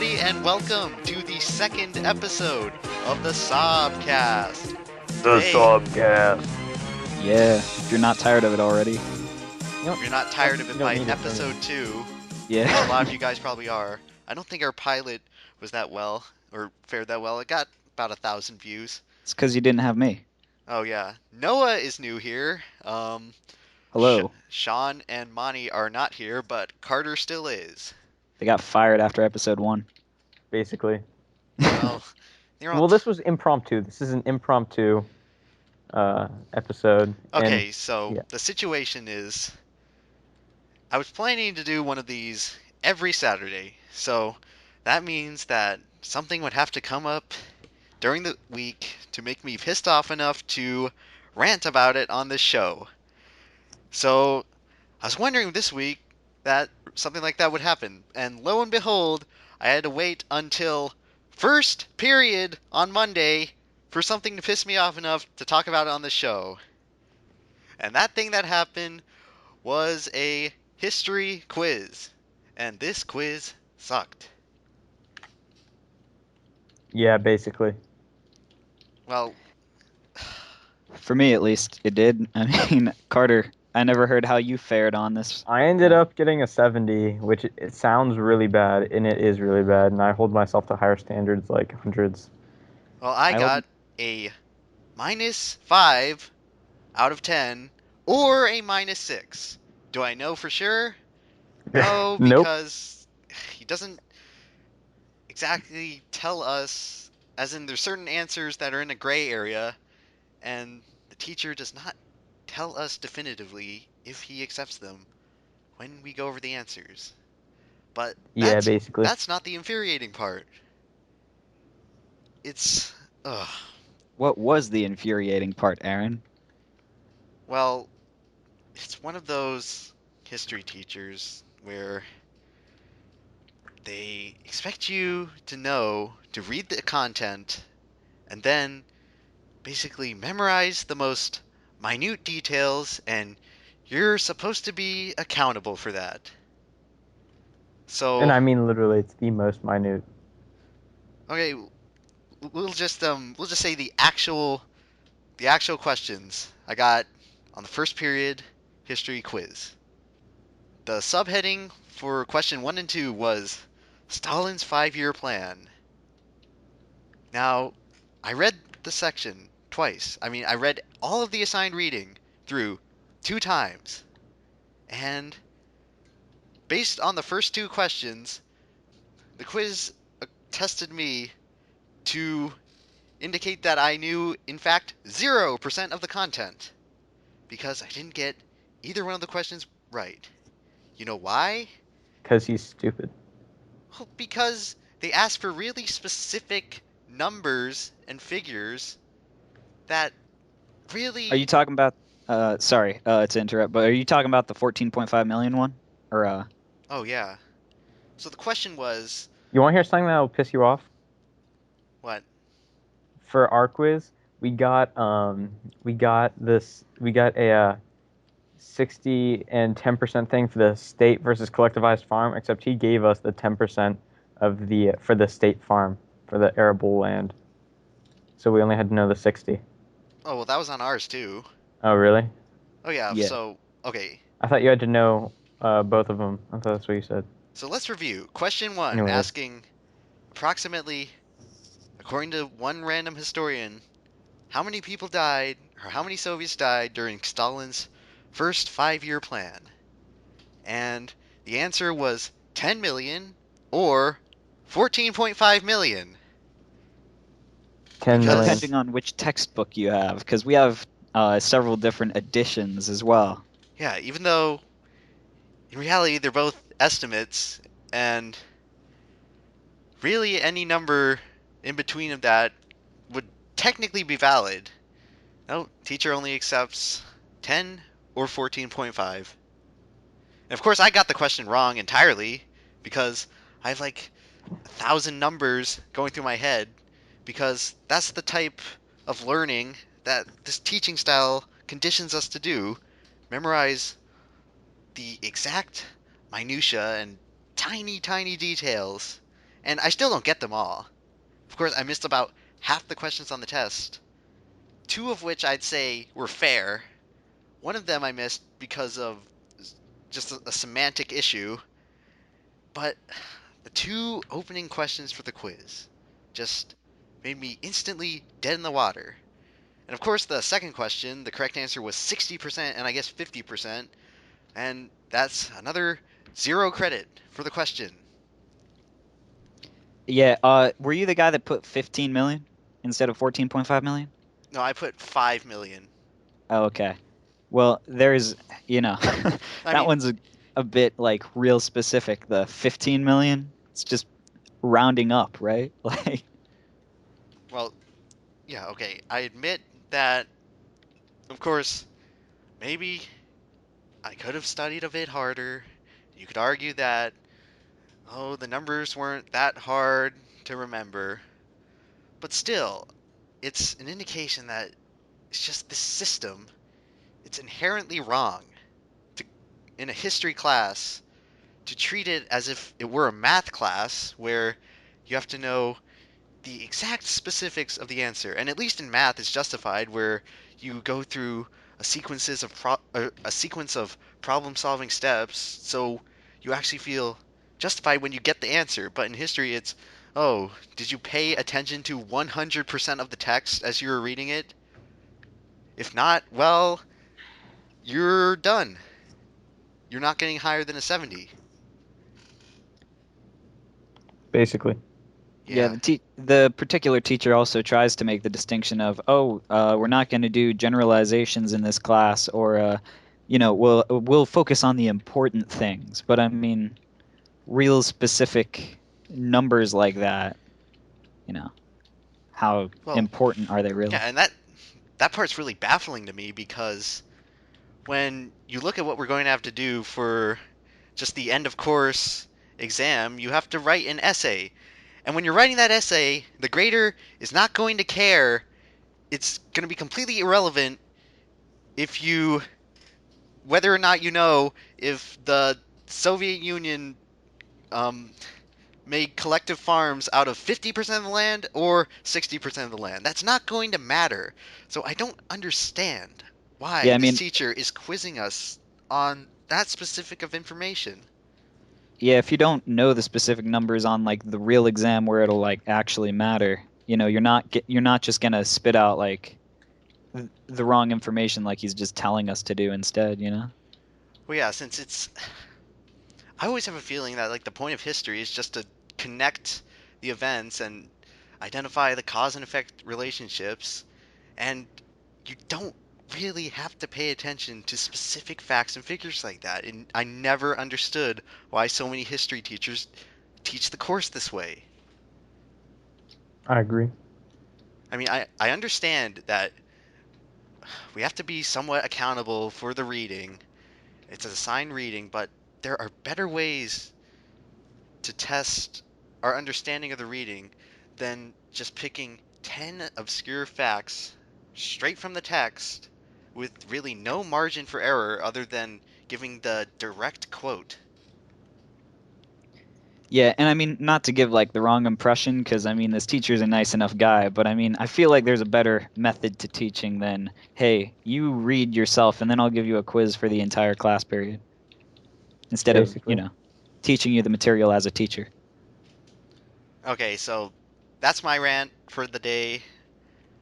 everybody, and welcome to the second episode of the Sobcast. The Today, Sobcast. Yeah, if you're not tired of it already. if you're not tired of it by episode 2, which a Yeah. lot of you guys probably are, I don't think our pilot was that well, or fared that well. It got about 1,000 views. It's because you didn't have me. Oh yeah. Noah is new here. Hello. Sean and Monty are not here, but Carter still is. They got fired after episode 1. Basically. Well, they're all Well, this was impromptu. This is an impromptu episode. Okay, and, so yeah. the situation is I was planning to do one of these every Saturday. So that means that something would have to come up during the week to make me pissed off enough to rant about it on this show. So I was wondering this week that something like that would happen. And lo and behold, I had to wait until first period on Monday for something to piss me off enough to talk about it on the show. And that thing that happened was a history quiz. And this quiz sucked. Yeah, basically. Well, For me, at least, it did. I mean, Carter, I never heard how you fared on this. I ended up getting a 70, which it sounds really bad, and it is really bad, and I hold myself to higher standards, like hundreds. well, I got a -5 out of 10 or a -6. Do I know for sure? No, Nope. because he doesn't exactly tell us, as in there's certain answers that are in a gray area, and the teacher does not tell us definitively if he accepts them when we go over the answers. But Yeah, basically. that's not the infuriating part. It's, What was the infuriating part, Aaron? well, it's one of those history teachers where they expect you to know, to read the content, and then basically memorize the most minute details, and you're supposed to be accountable for that. So, And I mean, literally, it's the most minute. okay, we'll just say the actual questions I got on the first period history quiz. The subheading for question 1 and 2 was Stalin's 5-year plan. Now, I read the section twice. I mean, I read all of the assigned reading through 2 times. And based on the first 2 questions, the quiz tested me to indicate that I knew, in fact, 0% of the content. Because I didn't get either one of the questions right. You know why? Because he's stupid. Well, because they asked for really specific numbers and figures that really... Are you talking about, sorry to interrupt, but are you talking about the 14.5 million one? Or, Oh, yeah. So the question was... You want to hear something that'll piss you off? What? For our quiz, we got a 60 and 10% thing for the state versus collectivized farm, except he gave us the 10% of the for the state farm for the arable land. So we only had to know the 60. Oh, well, that was on ours, too. Oh, really? Oh, yeah, Yeah. so... Okay, I thought you had to know both of them. I thought that's what you said. so let's review. Question 1, Anyways. asking approximately, according to one random historian, how many people died, or how many Soviets died during Stalin's first 5-year plan? And the answer was 10 million or 14.5 million. 10 Because- million. depending on which textbook you have, because we have several different editions as well. Yeah, even though in reality they're both estimates, and really any number in between of that would technically be valid. No, teacher only accepts 10 or 14.5. And of course I got the question wrong entirely because I have like 1,000 numbers going through my head, because that's the type of learning that this teaching style conditions us to do. Memorize the exact minutia and tiny, tiny details. And I still don't get them all. Of course, I missed about half the questions on the test, two of which I'd say were fair. One of them I missed because of just a semantic issue, but the two opening questions for the quiz just made me instantly dead in the water. And of course, the second question, the correct answer was 60% and I guess 50%, and that's another zero credit for the question. Yeah, were you the guy that put 15 million instead of 14.5 million? No, I put 5 million. Oh, okay. Well, there's, you know, I that mean, one's a bit like real specific. The 15 million, it's just rounding up, right? Like, well, yeah, okay. I admit that, of course, maybe I could have studied a bit harder. You could argue that, oh, the numbers weren't that hard to remember. But still, it's an indication that it's just this system, it's inherently wrong to, in a history class, to treat it as if it were a math class where you have to know the exact specifics of the answer. And at least in math, it's justified where you go through a sequence of problem-solving steps, so you actually feel justified when you get the answer. But in history, it's, oh, did you pay attention to 100% of the text as you were reading it? If not, well, you're done. You're not getting higher than a 70. basically. yeah, Yeah. the particular teacher also tries to make the distinction of, oh, we're not going to do generalizations in this class, or, we'll focus on the important things. But I mean, real specific numbers like that, you know, how Well, important are they yeah, really? and that part's really baffling to me because when you look at what we're going to have to do for just the end of course exam, you have to write an essay. And when you're writing that essay, the grader is not going to care. It's going to be completely irrelevant if you whether or not you know if the Soviet Union um, made collective farms out of 50% of the land or 60% of the land. That's not going to matter. So I don't understand Yeah, why I this mean, teacher is quizzing us on that specific of information. yeah, if you don't know the specific numbers on like the real exam where it'll like actually matter, you're not just gonna spit out like the wrong information like he's just telling us to do instead, you know? Well, yeah, since it's I always have a feeling that like the point of history is just to connect the events and identify the cause and effect relationships, and you don't really have to pay attention to specific facts and figures like that. And I never understood why so many history teachers teach the course this way. I agree. I mean, I understand that we have to be somewhat accountable for the reading. It's an assigned reading, but there are better ways to test our understanding of the reading than just picking 10 obscure facts straight from the text with really no margin for error other than giving the direct quote. Yeah, and I mean, not to give like the wrong impression, because I mean, this teacher's a nice enough guy, but I mean, I feel like there's a better method to teaching than, hey, you read yourself and then I'll give you a quiz for the entire class period instead of, Basically. teaching you the material as a teacher. Okay, so that's my rant for the day.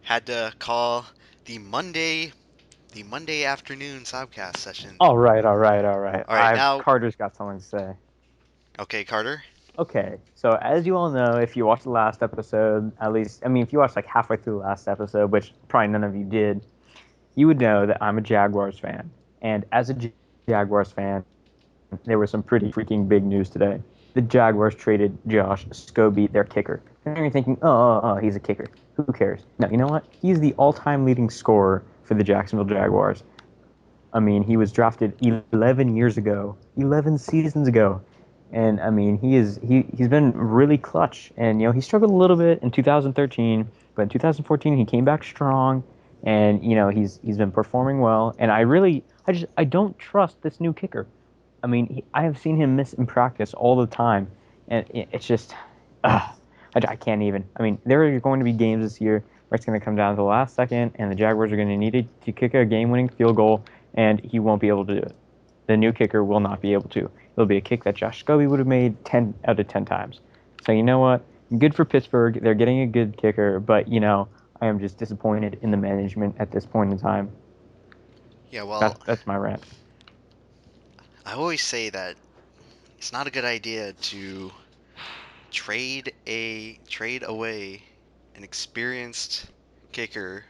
Had to call the Monday the Monday afternoon Sobcast session. All right, all right, all right. All right, I've now, Carter's got something to say. okay, Carter. Okay, so as you all know, if you watched the last episode, at least, I mean, if you watched like halfway through the last episode, which probably none of you did, you would know that I'm a Jaguars fan. And as a Jaguars fan, there was some pretty freaking big news today. The Jaguars traded Josh Scobie, their kicker. And you're thinking, oh, he's a kicker. Who cares? No, you know what? He's the all-time leading scorer for the Jacksonville Jaguars. I mean, he was drafted 11 years ago, 11 seasons ago, and I mean, he's been really clutch. And he struggled a little bit in 2013, but in 2014 he came back strong, and he's been performing well. And I don't trust this new kicker. I mean, I have seen him miss in practice all the time, and it's just I can't even. I mean, there are going to be games this year where it's going to come down to the last second, and the Jaguars are going to need to kick a game-winning field goal, and he won't be able to do it. The new kicker will not be able to. It'll be a kick that Josh Scobie would have made 10 out of 10 times. So you know what? Good for Pittsburgh. They're getting a good kicker, but I am just disappointed in the management at this point in time. Yeah, well, That's my rant. I always say that it's not a good idea to trade away an experienced kicker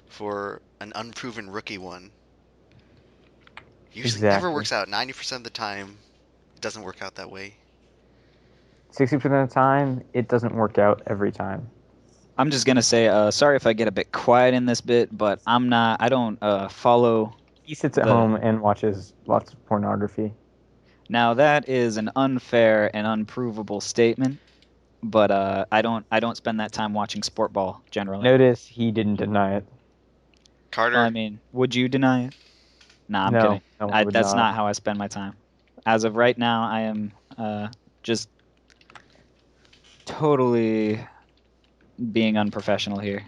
for an unproven rookie one. Usually never Exactly. works out. 90% of the time, it doesn't work out that way. 60% of the time, it doesn't work out every time. I'm just gonna say, sorry if I get a bit quiet in this bit, but I don't follow He sits at the. home and watches lots of pornography. Now that is an unfair and unprovable statement, but I don't spend that time watching sport ball generally. Notice he didn't deny it. Well, I Carter, mean, would you deny it? Nah, I'm No, kidding. no, I would That's not. not how I spend my time. As of right now, I am just totally being unprofessional here,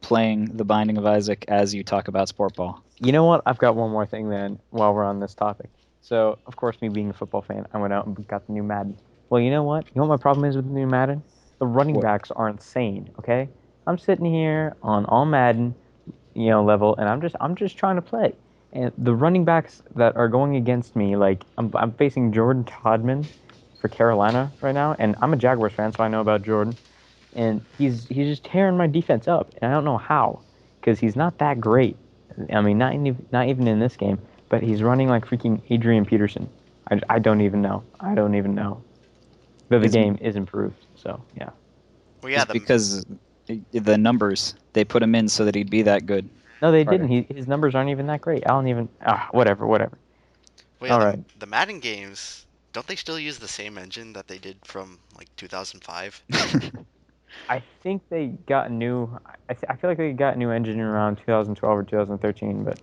playing The Binding of Isaac as you talk about sport ball. You know what? I've got one more thing then while we're on this topic. So, of course, me being a football fan, I went out and got the new Madden. Well, you know what? You know what my problem is with the new Madden? The running What? backs are insane, okay? I'm sitting here on all Madden, level, and I'm just trying to play. And the running backs that are going against me, like I'm facing Jordan Todman for Carolina right now, and I'm a Jaguars fan, so I know about Jordan. And he's just tearing my defense up, and I don't know how, because he's not that great. I mean, not even in this game, but he's running like freaking Adrian Peterson. I don't even know. I don't even know. But the It's game is improved, so yeah. well, yeah, it's because the numbers they put him in so that he'd be that good. No, they didn't. Carter. His numbers aren't even that great. I don't even. Whatever, whatever. well, yeah, All the right. the Madden games, don't they still use the same engine that they did from like 2005? I think they got a new. I feel like they got a new engine around 2012 or 2013, but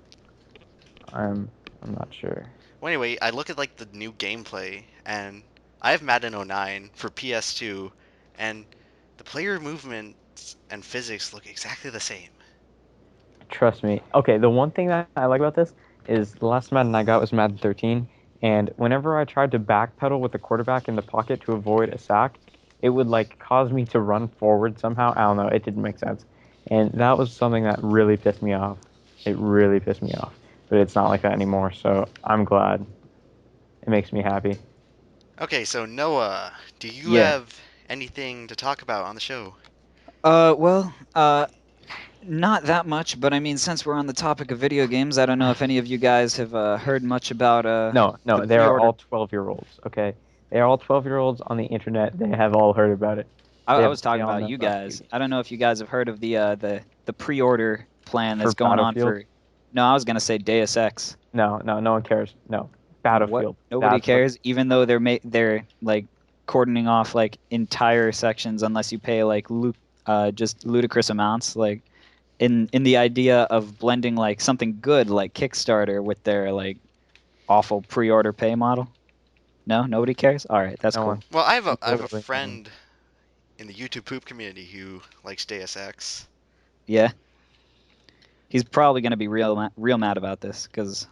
I'm not sure. Well, anyway, I look at like the new gameplay, and I have Madden '09 for PS2, and the player movements and physics look exactly the same. Trust me. Okay, the one thing that I like about this is the last Madden I got was Madden 13, and whenever I tried to backpedal with the quarterback in the pocket to avoid a sack, it would like cause me to run forward somehow. I don't know. It didn't make sense, and that was something that really pissed me off. It really pissed me off. But it's not like that anymore, so I'm glad. It makes me happy. Okay, so Noah, do you Yeah. have anything to talk about on the show? Well, not that much, but I mean, since we're on the topic of video games, I don't know if any of you guys have heard much about No, the no, they are pre-order. all 12-year-olds, okay? They are all 12-year-olds on the internet. They have all heard about it. I was They talking all about know you about the guys. I don't know if you guys have heard of the pre-order plan for that's going on Battlefield. for. No, I was gonna say Deus Ex. No, no, no one cares. No. What? Battlefield. Nobody That's what cares, even though they're like cordoning off like entire sections unless you pay like just ludicrous amounts. Like in the idea of blending like something good like Kickstarter with their like awful pre-order pay model. No, nobody cares. All right, that's no cool. one. Well, I have a Literally no one. friend in the YouTube poop community who likes Deus Ex. Yeah, he's probably gonna be real mad about this because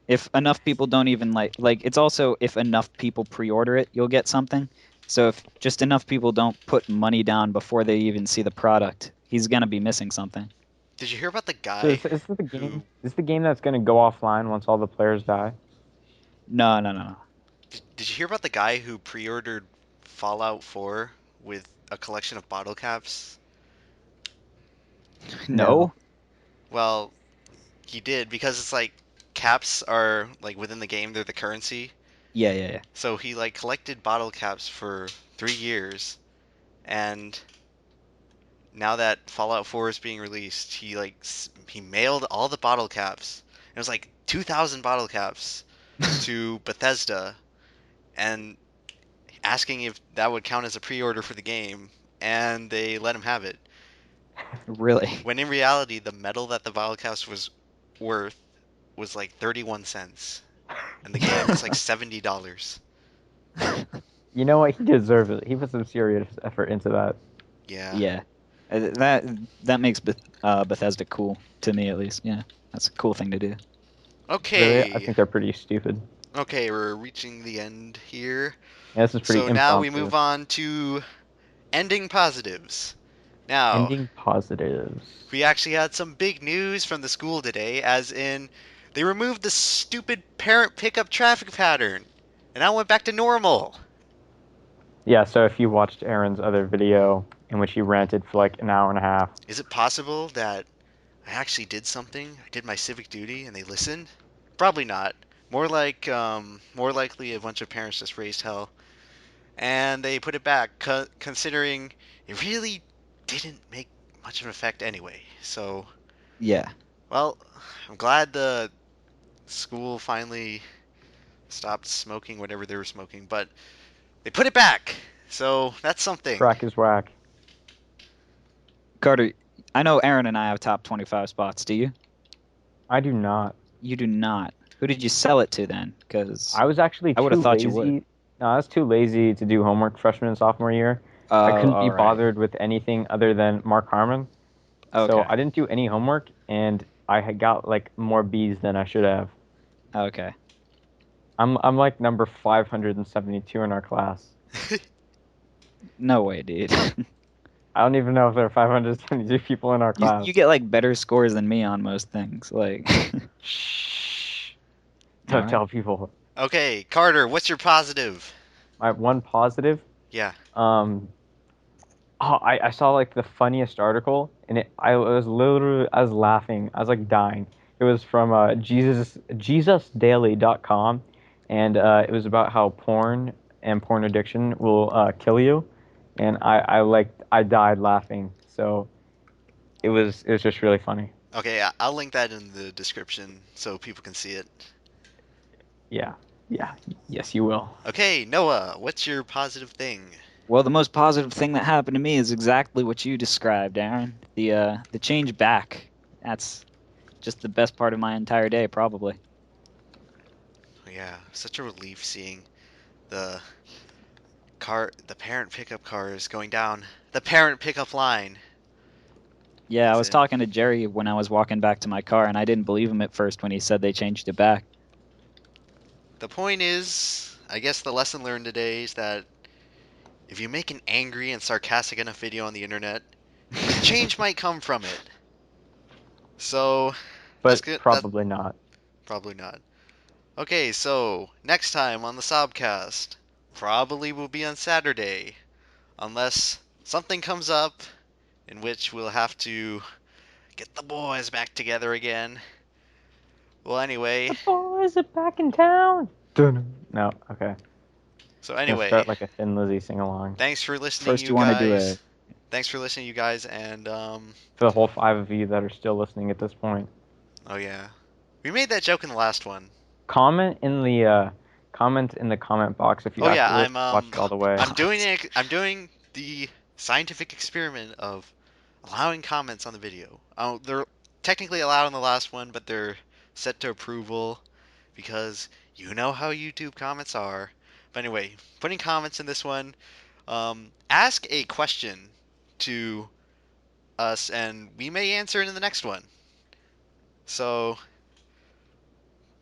if enough people don't even like it's also if enough people pre-order it, you'll get something. So if just enough people don't put money down before they even see the product, he's gonna be missing something. Did you hear about the So guy is this the game? who Is this the game that's gonna go offline once all the players die? No, no, no, did you hear about the guy who pre-ordered Fallout 4 with a collection of bottle caps? No. no. Well, he did because it's like caps are like within the game, they're the currency. Yeah, yeah, yeah. So he like collected bottle caps for 3 years, and now that Fallout 4 is being released, he mailed all the bottle caps. It was like 2,000 bottle caps to Bethesda, and asking if that would count as a pre-order for the game, and they let him have it. Really? When in reality, the metal that the bottle caps was worth was like 31 cents, and the game was like $70. You know what? He deserves it. He put some serious effort into that. Yeah. Yeah, that that makes Bethesda cool to me at least. Yeah, that's a cool thing to do. Really, I Okay. think they're pretty stupid. Okay, we're reaching the end here. Yeah, this is pretty So now we move impromptu. on to ending positives. Now, Ending positives. we actually had some big news from the school today, as in they removed the stupid parent pickup traffic pattern, and now went back to normal. Yeah, so if you watched Aaron's other video in which he ranted for like an hour and a half, Is it possible that I actually did something? I did my civic duty and they listened? Probably not. More likely a bunch of parents just raised hell. And they put it back, considering it really didn't make much of an effect anyway. So, Yeah, well, I'm glad the school finally stopped smoking whatever they were smoking, but they put it back. So that's something. crack is whack. Carter, I know Aaron and I have top 25 spots. Do you? I do not. You do not. Who did you sell it to then? Because I was actually I would have too thought you would. lazy. No, I was too lazy to do homework freshman and sophomore year. I Oh, couldn't be all right. bothered with anything other than Mark Harmon. So Okay. I didn't do any homework, and I had got like more B's than I should have. Okay. I'm like number 572 in our class. No way, dude. I don't even know if there are 572 people in our You class. get like better scores than me on most things. Like, Shh. all Don't right. tell people. Okay, Carter, what's your positive? My one positive. Yeah. Um. Oh, I saw like the funniest article, and I was laughing. I was like dying. It was from JesusDaily.com, and it was about how porn and porn addiction will kill you, and I died laughing. So it was just really funny. Okay, I'll link that in the description so people can see it. Yeah, yeah, yes, you will. Okay, Noah, what's your positive thing? Well, the most positive thing that happened to me is exactly what you described, Aaron. The change back. That's just the best part of my entire day, probably. Yeah, such a relief seeing the the parent pickup cars going down the parent pickup line. Yeah, I As was in, talking to Jerry when I was walking back to my car, and I didn't believe him at first when he said they changed it back. the point is, I guess the lesson learned today is that if you make an angry and sarcastic enough video on the internet, change might come from it. So that's But good. That's probably not. probably not. Okay, so next time on the Sobcast, probably will be on Saturday, unless something comes up in which we'll have to get the boys back together again. Well, The anyway, boys are back in town. Dun. No, okay. so Gonna start anyway, like a Thin Lizzy sing along. thanks for listening, First, you you want to do a guys. Thanks for listening, you guys, and For the whole five of you that are still listening at this point, oh yeah, we made that joke in the last one. comment in the uh, comment in the comment box if you Oh yeah, actually watched it all the way. I'm doing it. I'm doing the scientific experiment of allowing comments on the video. They're technically allowed on the last one, but they're set to approval because you know how YouTube comments are. But anyway, putting comments in this one, ask a question to us, and we may answer it in the next one. So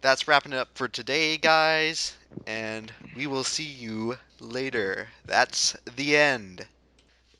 that's wrapping it up for today, guys, and we will see you later. That's the end.